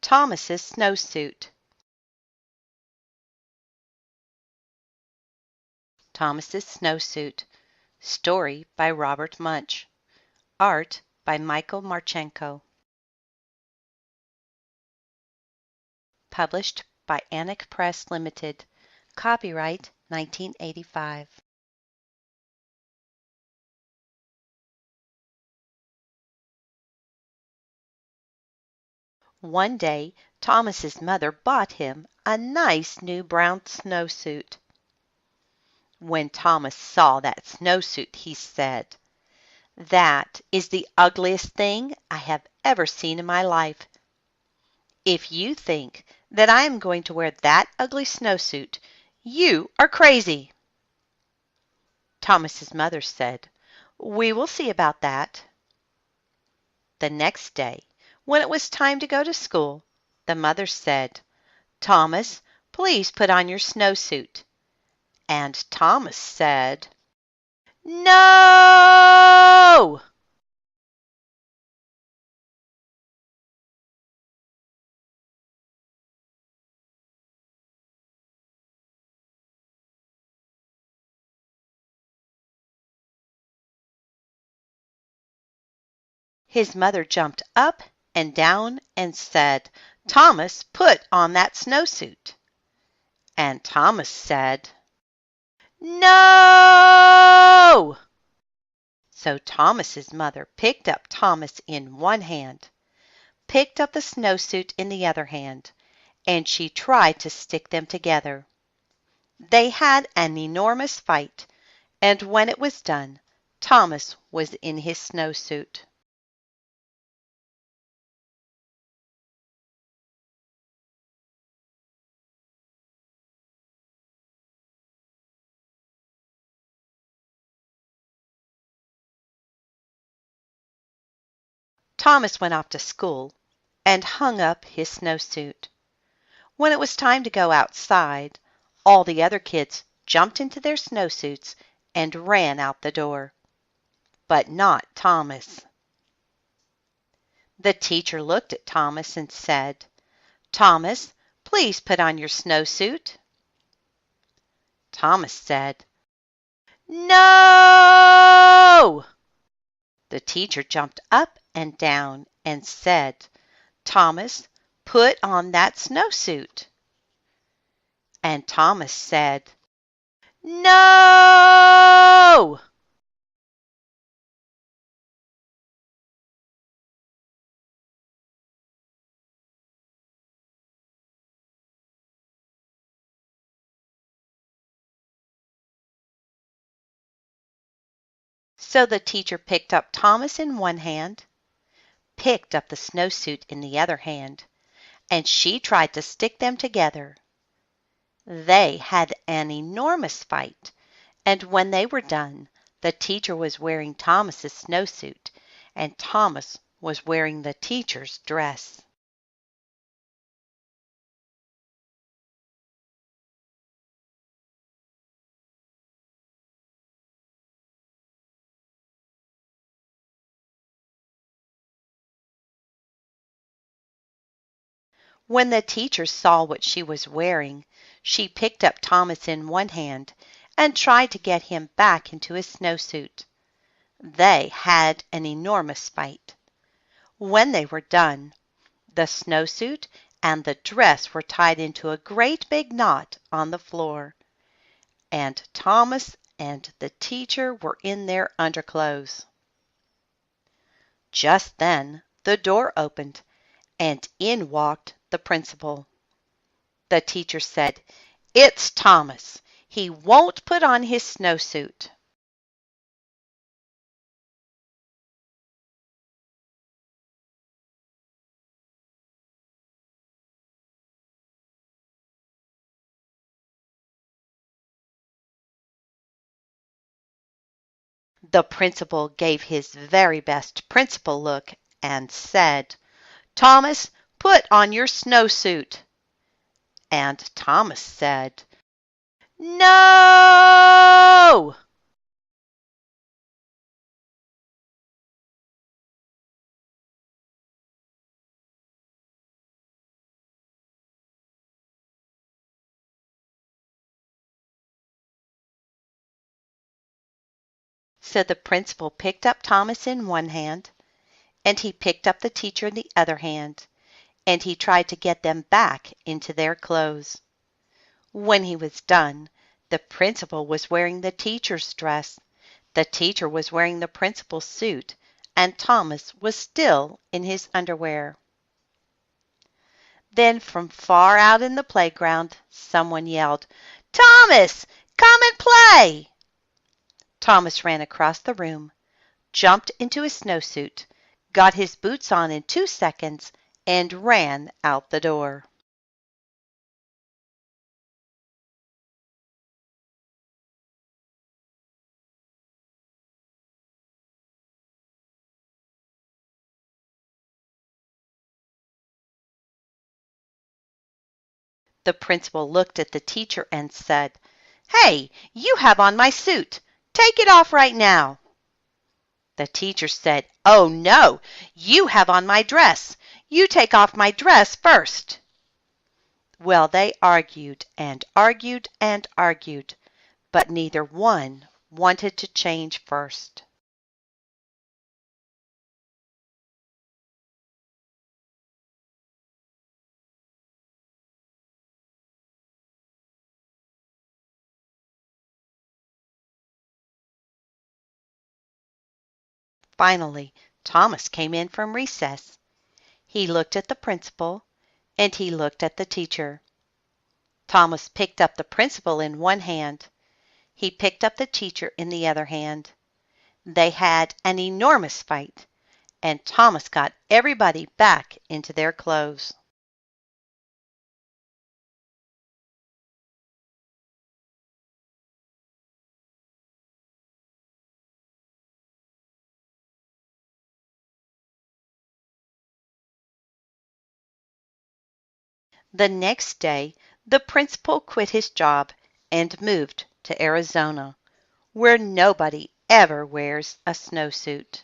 Thomas's Snowsuit. Thomas's Snowsuit. Story by Robert Munsch. Art by Martchenko. Published by Annick Press Limited. Copyright 1985. One day, Thomas's mother bought him a nice new brown snowsuit. When Thomas saw that snowsuit, he said, "That is the ugliest thing I have ever seen in my life. If you think that I am going to wear that ugly snowsuit, you are crazy." Thomas's mother said, "We will see about that." The next day, when it was time to go to school, the mother said, "Thomas, please put on your snowsuit." And Thomas said, "No!" His mother jumped up and down and said, "Thomas, put on that snowsuit." And Thomas said, "No!" So Thomas's mother picked up Thomas in one hand, picked up the snowsuit in the other hand, and she tried to stick them together. They had an enormous fight, and when it was done, Thomas was in his snowsuit. Thomas went off to school and hung up his snowsuit. When it was time to go outside, all the other kids jumped into their snowsuits and ran out the door. But not Thomas. The teacher looked at Thomas and said, "Thomas, please put on your snowsuit." Thomas said, "No!" The teacher jumped up and down and said, "Thomas, put on that snowsuit." And Thomas said, "No!" So the teacher picked up Thomas in one hand, picked up the snowsuit in the other hand, and she tried to stick them together. They had an enormous fight, and when they were done, the teacher was wearing Thomas's snowsuit, and Thomas was wearing the teacher's dress. When the teacher saw what she was wearing, she picked up Thomas in one hand and tried to get him back into his snowsuit. They had an enormous fight. When they were done, the snowsuit and the dress were tied into a great big knot on the floor, and Thomas and the teacher were in their underclothes. Just then the door opened, and in walked the principal. The teacher said, "It's Thomas. He won't put on his snowsuit." The principal gave his very best principal look and said, "Thomas, put on your snowsuit." And Thomas said, "No!" So the principal picked up Thomas in one hand, and he picked up the teacher in the other hand, and he tried to get them back into their clothes. When he was done, the principal was wearing the teacher's dress, the teacher was wearing the principal's suit, and Thomas was still in his underwear. Then from far out in the playground, someone yelled, "Thomas, come and play!" Thomas ran across the room, jumped into his snowsuit, got his boots on in 2 seconds, and ran out the door. The principal looked at the teacher and said, "Hey, you have on my suit. Take it off right now." The teacher said, "Oh, no, you have on my dress. You take off my dress first." Well, they argued and argued and argued, but neither one wanted to change first. Finally, Thomas came in from recess. He looked at the principal, and he looked at the teacher. Thomas picked up the principal in one hand. He picked up the teacher in the other hand. They had an enormous fight, and Thomas got everybody back into their clothes. The next day, the principal quit his job and moved to Arizona, where nobody ever wears a snowsuit.